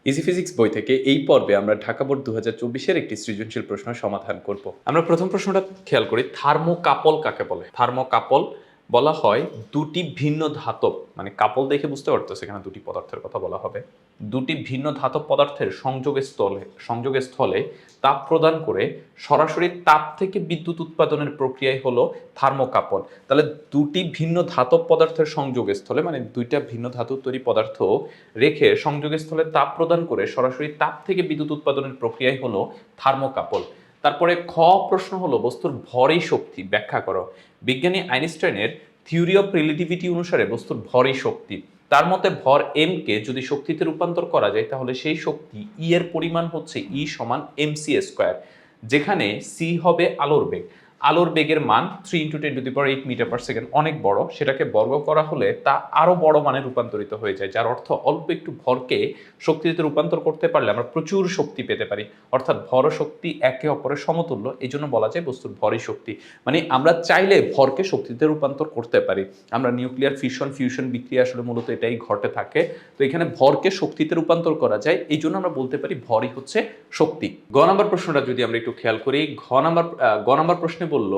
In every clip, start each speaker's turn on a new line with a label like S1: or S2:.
S1: Easy physics বই থেকে এই পর্বে আমরা ঢাকা বোর্ড 2024-এর একটি সৃজনশীল প্রশ্ন সমাধান করব। আমরা প্রথম প্রশ্নটা খেয়াল করি, থার্মোকাপল কাকে বলে? থার্মোকাপল বলা হয় দুটি ভিন্ন ধাতব, মানে কাপল দেখে বুঝতে পারতেছে এখানে দুটি পদার্থের কথা বলা হবে, দুটি ভিন্ন ধাতব পদার্থের সংযোগস্থলে তাপ প্রদান করে সরাসরি তাপ থেকে বিদ্যুৎ উৎপাদনের প্রক্রিয়াই হলো থার্মোকাপল। তাহলে দুটি ভিন্ন ধাতব পদার্থের সংযোগস্থলে, মানে দুইটা ভিন্ন ধাতুর তৈরি পদার্থ রেখে সংযোগস্থলে তাপ প্রদান করে সরাসরি তাপ থেকে বিদ্যুৎ উৎপাদনের প্রক্রিয়াই হলো থার্মোকাপল। তারপরে খ প্রশ্ন হলো বস্তুর ভরই শক্তি ব্যাখ্যা করো। বিজ্ঞানী আইনস্টাইনের থিওরি অফ রিলেটিভিটি অনুসারে বস্তুর ভরই শক্তি। তার মতে ভর এম কে যদি শক্তিতে রূপান্তর করা যায় তাহলে সেই শক্তি ই এর পরিমাণ হচ্ছে ই সমান এমসি স্কোয়ার, যেখানে সি হবে আলোর বেগ। আলোর বেগের মান 3 × 10⁸ মিটার পার সেকেন্ড, অনেক বড়। সেটাকে বর্গ করা হলে তা আরো বড় মানে রূপান্তরিত হয়ে যায়, যার অর্থ অল্প একটু ভরকে শক্তিতে রূপান্তর করতে পারলে আমরা প্রচুর শক্তি পেতে পারি। অর্থাৎ ভর ও শক্তি একে অপরের সমতুল্য, এই জন্য বলা যায় বস্তুর ভরই শক্তি। মানে আমরা চাইলে ভরকে শক্তিতে রূপান্তর করতে পারি। আমরা নিউক্লিয়ার ফিশন ফিউশন বিক্রিয়া আসলে মূলত এটাই ঘটে থাকে। তো এখানে ভরকে শক্তিতে রূপান্তর করা যায়, এই জন্য আমরা বলতে পারি ভরই হচ্ছে শক্তি। গ নাম্বার প্রশ্নটা যদি আমরা একটু খেয়াল করি, গ নাম্বার প্রশ্নে বলল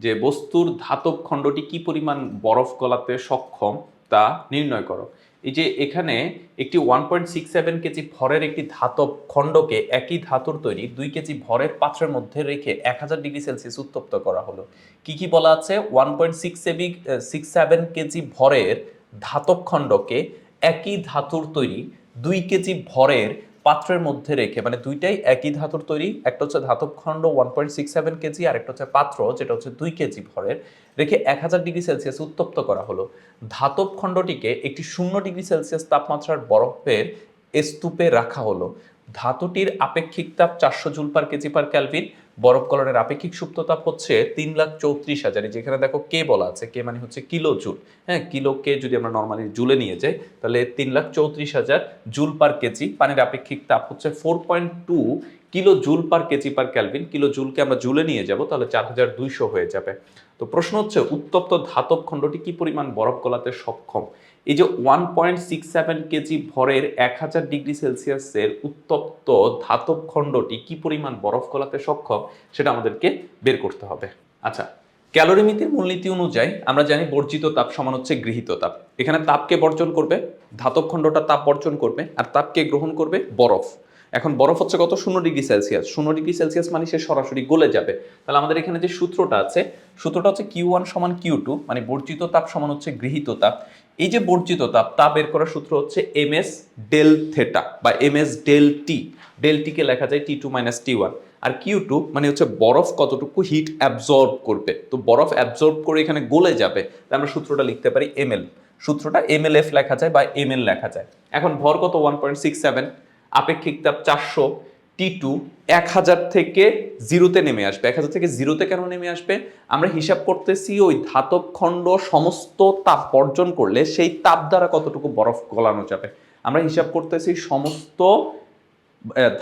S1: যে বস্তুর ধাতব খণ্ডটি কি পরিমাণ বরফ গলাতে সক্ষম তা নির্ণয় করো। এই যে এখানে একটি 1.67 কেজি ভরের একটি ধাতব খণ্ডকে একই ধাতুর তৈরি 2 কেজি ভরের পাত্রের মধ্যে রেখে 1000°C উত্তপ্ত করা হলো। কি কি বলা আছে? 1.67 কেজি ভরের ধাতব খণ্ডকে একই ধাতুর তৈরি 2 কেজি ভরের পাত্রের মধ্যে রেখে, মানে দুইটাই একই ধাতুর তৈরি, একটা হচ্ছে ধাতব খণ্ড 1.67 কেজি আর একটা হচ্ছে পাত্র যেটা হচ্ছে 2 কেজি ভরের, রেখে 1000°C উত্তপ্ত করা হলো। ধাতব খণ্ডটিকে একটি 0°C তাপমাত্রার বরফের স্তূপে রাখা হলো। ধাতুটির আপেক্ষিক তাপ 400 joule per kg per Calvin. বরফ গলনের আপেক্ষিক সুপ্ত তাপ হচ্ছে 3,34,000। যেখানে দেখো কে বলা আছে, কে মানে হচ্ছে কিলো জুল। হ্যাঁ, কিলোকে যদি আমরা নর্মালি জুলে নিয়ে যাই তাহলে 3,34,000 জুল পার কেজি। পানির আপেক্ষিক তাপ হচ্ছে 4.2 kilo joule per kg per kelvin. Kilo জুলকে আমরা জুলে নিয়ে যাব তাহলে 4200 হয়ে যাবে। তো প্রশ্ন হচ্ছে উত্তপ্ত ধাতব খণ্ডটি কি পরিমাণ বরফ গলাতে সক্ষম। এই যে 1.67 কেজি ভরের 1000°C উত্তপ্ত ধাতব খণ্ডটি কি পরিমাণ বরফ গলাতে সক্ষম সেটা আমাদেরকে বের করতে হবে। আচ্ছা, ক্যালোরিমিতির মূলনীতি অনুযায়ী আমরা জানি বর্জিত তাপ সমান হচ্ছে গৃহীত তাপ। এখানে তাপকে বর্জন করবে, ধাতব খণ্ডটা তাপ বর্জন করবে, আর তাপকে গ্রহণ করবে বরফ। এখন বরফ হচ্ছে কত? 0°C। 0°C মানে সে সরাসরি গলে যাবে। তাহলে আমাদের এখানে যে সূত্রটা আছে, সূত্রটা হচ্ছে Q1 সমান Q2, মানে বর্জিত তাপ সমান হচ্ছে গৃহীত তাপ। এই যে বর্জিত তাপ, তা বের করার সূত্র হচ্ছে ms ডেল থেটা বা ms ডেল টি। ডেল টিকে লেখা যায় T2 - T1। আর Q2 মানে হচ্ছে বরফ কতটুকু হিট অ্যাবজর্ব করবে। তো বরফ অ্যাবজর্ব করে এখানে গলে যাবে, তাই আমরা সূত্রটা লিখতে পারি ml। সূত্রটা mlf লেখা যায় বা ml লেখা যায়। এখন ভর কত? 1.67, আপেক্ষিক তাপ 400, T2 1000 থেকে 0-তে নেমে আসবে। 1000 থেকে 0-তে কেন নেমে আসবে? আমরা হিসাব করতেছি ওই ধাতব খণ্ড সমস্ত তাপ বর্জন করলে সেই তাপ দ্বারা কতটুকু বরফ গলানো যাবে। আমরা হিসাব করতেছি সমস্ত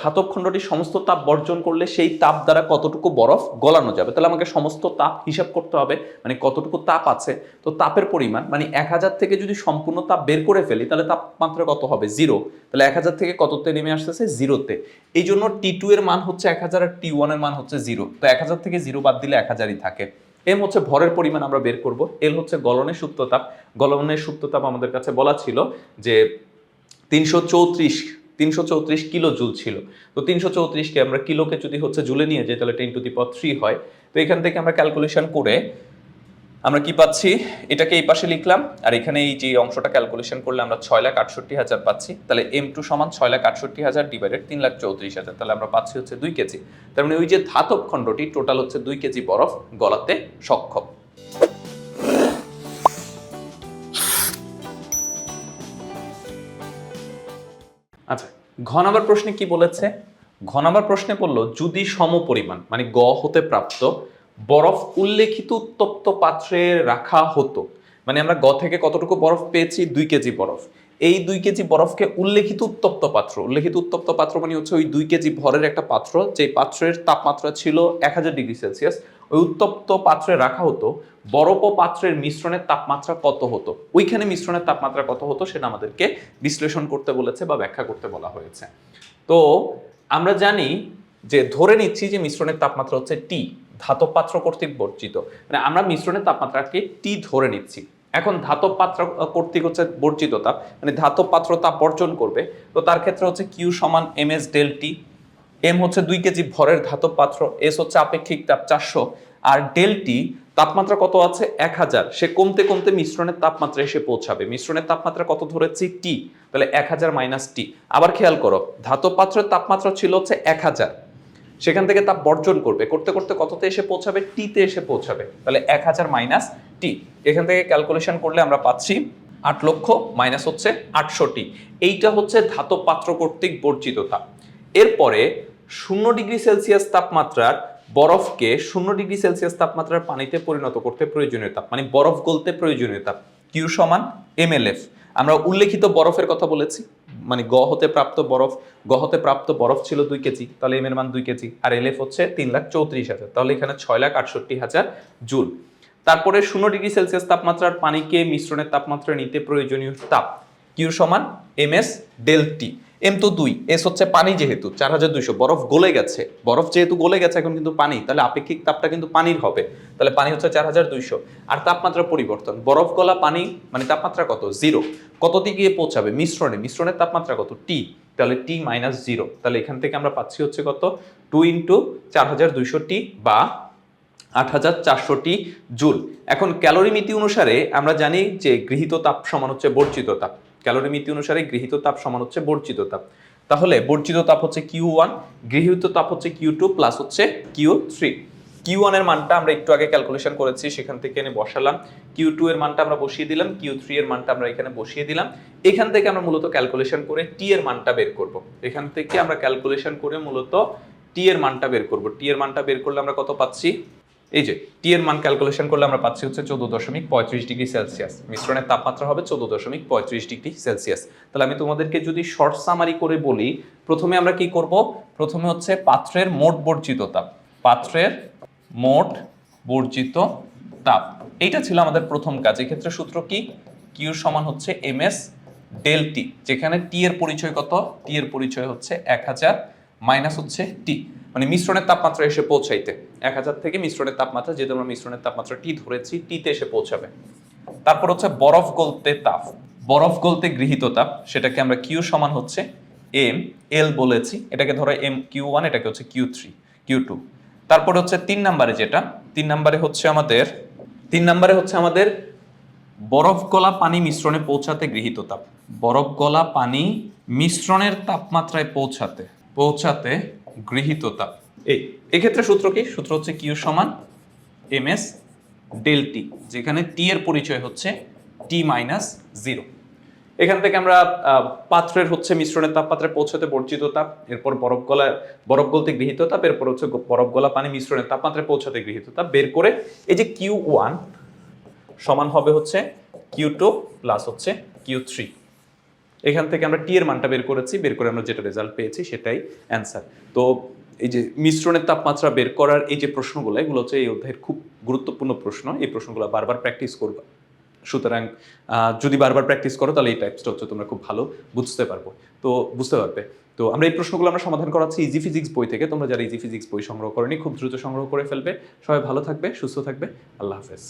S1: ধাতব খণ্ডটি সমস্ত তাপ বর্জন করলে সেই তাপ দ্বারা কতটুকু বরফ গলানো যাবে। তাহলে আমাকে সমস্ত তাপ হিসাব করতে হবে, মানে কতটুকু তাপ আছে। তো তাপের পরিমাণ মানে 1000 থেকে যদি সম্পূর্ণ তাপ বের করে ফেলি তাহলে তাপমাত্রা কত হবে? 0। তাহলে 1000 থেকে কততে নেমে আসতেছে? 0-তে। এই জন্য T2 এর মান হচ্ছে 1000 আর T1 এর মান হচ্ছে 0। তো 1000 থেকে 0 বাদ দিলে 1000ই থাকে। এম হচ্ছে ভরের পরিমাণ আমরা বের করব। এল হচ্ছে গলনের সুপ্ত তাপ। গলনের সুপ্ত তাপ আমাদের কাছে বলা ছিল যে 334 কিলো জুল ছিল। তো 334কে আমরা কিলোকে যদি হচ্ছে জুলে নিয়ে যাই তাহলে 10⁻³ হয়। তো এখান থেকে আমরা ক্যালকুলেশন করে আমরা কি পাচ্ছি, এটাকে এই পাশে লিখলাম, আর এখানে এই যে অংশটা ক্যালকুলেশন করলে আমরা 6,68,000 পাচ্ছি। তাহলে M2 সমান 6,68,000 ডিভাইডেড 3,34,000, তাহলে আমরা পাচ্ছি হচ্ছে 2 কেজি। তার মানে ওই যে ধাতব খণ্ডটি টোটাল হচ্ছে 2 কেজি বরফ গলাতে সক্ষম। আচ্ছা, ঘ নাম্বার প্রশ্নে কি বলেছে? ঘ নাম্বার প্রশ্নে বলল যদি সমপরিমাণ মানে গ হতে প্রাপ্ত বরফ উল্লেখিত উত্তপ্ত পাত্রে রাখা হতো, মানে আমরা গ থেকে কতটুকু বরফ পেয়েছি? 2 কেজি বরফ। এই 2 কেজি বরফকে উল্লেখিত উত্তপ্ত পাত্র মানে হচ্ছে ওই 2 কেজি ভরের একটা পাত্র, যে পাত্রের তাপমাত্রা ছিল 1000°C, ওই উত্তপ্ত পাত্রে রাখা হতো, বরফ ও পাত্রের মিশ্রণের তাপমাত্রা কত হতো, ওইখানে মিশ্রণের তাপমাত্রা কত হতো সেটা আমাদেরকে বিশ্লেষণ করতে বলেছে বা ব্যাখ্যা করতে বলা হয়েছে। তো আমরা জানি যে ধরে নিচ্ছি যে মিশ্রণের তাপমাত্রা হচ্ছে টি, ধাতব পাত্র কর্তৃক বর্জিত, মানে আমরা মিশ্রণের তাপমাত্রাকে টি ধরে নিচ্ছি। এখন ধাতব পাত্র কর্তৃক হচ্ছে বর্জিত তাপ, মানে ধাতব পাত্র তাপ বর্জন করবে, তো তার ক্ষেত্রে হচ্ছে কিউ সমান M S del T. M হচ্ছে 2 কেজি ভরের ধাতব পাত্র, এস হচ্ছে আপেক্ষিক তাপ 400, আর ডেল টি তাপমাত্রা কত আছে 1000, সে কমতে কমতে মিশ্রণের তাপমাত্রা এসে পৌঁছাবে। মিশ্রণের তাপমাত্রা কত ধরেছি টি, তাহলে 1000 মাইনাস টি। আবার খেয়াল করো ধাতব পাত্রের তাপমাত্রা ছিল হচ্ছে 1000, সেখান থেকে তাপ বর্জন করবে, করতে করতে কততে এসে পৌঁছাবে, টিতে এসে পৌঁছাবে, তাহলে 1000 মাইনাস টি। এখান থেকে ক্যালকুলেশন করলে আমরা পাচ্ছি 8 লক্ষ মাইনাস হচ্ছে 800 টি। এইটা হচ্ছে ধাতব পাত্র কর্তৃক বর্জিত তাপ। এরপরে 0 ডিগ্রি সেলসিয়াস তাপমাত্রার বরফকে 0 ডিগ্রি সেলসিয়াস তাপমাত্রার পানিতে পরিণত করতে প্রয়োজনীয় তাপ, মানে বরফ গলতে প্রয়োজনীয় তাপ, কিউ সমান এমএলএফ। আমরা উল্লেখিত বরফের কথা বলেছি, মানে গ হতে প্রাপ্ত বরফ ছিল 2 কেজি, তাহলে এম এর মান 2 কেজি, আর এলএফ হচ্ছে 3,34,000, তাহলে এখানে 6,68,000 জুল। তারপরে 0 ডিগ্রি সেলসিয়াস তাপমাত্রার পানিকে মিশ্রণের তাপমাত্রা নিতে প্রয়োজনীয় তাপ, কিউ সমান M S del T. M তো 2, এস হচ্ছে পানি, যেহেতু 4200, বরফ গলে গেছে, বরফ যেহেতু গলে গেছে এখন কিন্তু পানি, তাহলে আপেক্ষিক তাপটা কিন্তু পানির হবে, তাহলে পানি হচ্ছে 4200। আর তাপমাত্রা পরিবর্তন, বরফ গলা পানি মানে তাপমাত্রা কত 0, কততে গিয়ে পৌঁছাবে মিশ্রণের তাপমাত্রা কত টি, তাহলে টি মাইনাস 0, তাহলে এখান থেকে আমরা পাচ্ছি হচ্ছে কত 2 ইন্টু 4200 টি বা 8400 টি জুল। এখন ক্যালোরিমিতি অনুসারে আমরা জানি যে গৃহীত তাপ সমান হচ্ছে বর্জিত তাপ, ক্যালোরিমিতি অনুসারে গৃহীত তাপ সমান হচ্ছে বর্জিত তাপ, তাহলে বর্জিত তাপ হচ্ছে Q1, গৃহীত তাপ হচ্ছে Q2 প্লাস হচ্ছে Q3। Q1 এর মানটা আমরা একটু আগে ক্যালকুলেশন করেছি, সেখান থেকে এনে বসালাম, Q2 এর মানটা আমরা বসিয়ে দিলাম, Q3 এর মানটা আমরা এখানে বসিয়ে দিলাম। এখান থেকে আমরা মূলত ক্যালকুলেশন করে টি এর মানটা বের করব, এখান থেকে আমরা ক্যালকুলেশন করে মূলত টি এর মানটা বের করব। টি এর মানটা বের করলে আমরা কত পাচ্ছি, এই যে টি এর মান ক্যালকুলেশন করলে আমরা পাচ্ছি হচ্ছে 14.35 ডিগ্রি সেলসিয়াস, মিশ্রণের তাপমাত্রা হবে 14.35 ডিগ্রি সেলসিয়াস। তাহলে আমি তোমাদেরকে যদি শর্ট সামারি করে বলি, প্রথমে আমরা কি করব, প্রথমে হচ্ছে পাত্রের মোট বর্জিত তাপ, পাত্রের মোট বর্জিত তাপ, এইটা ছিল আমাদের প্রথম কাজ। এক্ষেত্রে সূত্র কি, কিউ সমান হচ্ছে এম এস ডেল টি, যেখানে টি এর পরিচয় কত, টি এর পরিচয় হচ্ছে 1000 মাইনাস হচ্ছে টি, মানে মিশ্রণের তাপমাত্রা এসে পৌঁছাইতে 1000 থেকে মিশ্রণের তাপমাত্রা, যেহেতু আমরা মিশ্রণের তাপমাত্রা টি ধরেছি, টিতে এসে পৌঁছাবে। তারপর হচ্ছে বরফ গলতে তাপ, বরফ গলতে গৃহীত তাপ, সেটাকে আমরা কিউ সমান হচ্ছে এম এল বলেছি, এটাকে ধরো এম Q1, এটাকে হচ্ছে Q3 Q2। তারপর হচ্ছে 3 নম্বরে যেটা, 3 নম্বরে হচ্ছে আমাদের বরফ গলা পানি মিশ্রণে পৌঁছাতে গৃহীত তাপ, বরফ গলা পানি মিশ্রণের তাপমাত্রায় পৌঁছাতে গৃহীত তাপ। এক্ষেত্রে সূত্র কি, সূত্র হচ্ছে কিউ সমান এম এস ডেল টি, যেখানে টি এর পরিচয় হচ্ছে টি মাইনাস 0। এখান থেকে আমরা পাত্রের হচ্ছে মিশ্রণের তাপমাত্রায় পৌঁছাতে বর্জিত তাপ, এরপর বরফ গলতে গৃহীত তাপ, এরপর হচ্ছে বরফ গলা পানি মিশ্রণের তাপমাত্রায় পৌঁছাতে গৃহীত তাপ বের করে, এই যে Q1 সমান হবে হচ্ছে Q2 প্লাস হচ্ছে Q3। এখান থেকে আমরা টি এর মানটা বের করেছি, বের করে আমরা যেটা রেজাল্ট পেয়েছি সেটাই অ্যান্সার। তো এই যে মিশ্রণের তাপমাত্রা বের করার এই যে প্রশ্নগুলো, এগুলো হচ্ছে এই অধ্যায়ের খুব গুরুত্বপূর্ণ প্রশ্ন, এই প্রশ্নগুলো বারবার প্র্যাকটিস করবা। সুতরাং যদি বারবার প্র্যাকটিস করো তাহলে এই টাইপসটা হচ্ছে তোমরা খুব ভালো বুঝতে পারবে। তো আমরা এই প্রশ্নগুলো আমরা সমাধান করাচ্ছি ইজি ফিজিক্স বই থেকে, তোমরা যারা ইজি ফিজিক্স বই সংগ্রহ করনি খুব দ্রুত সংগ্রহ করে ফেলবে। সবাই ভালো থাকবে, সুস্থ থাকবে, আল্লাহ হাফেজ।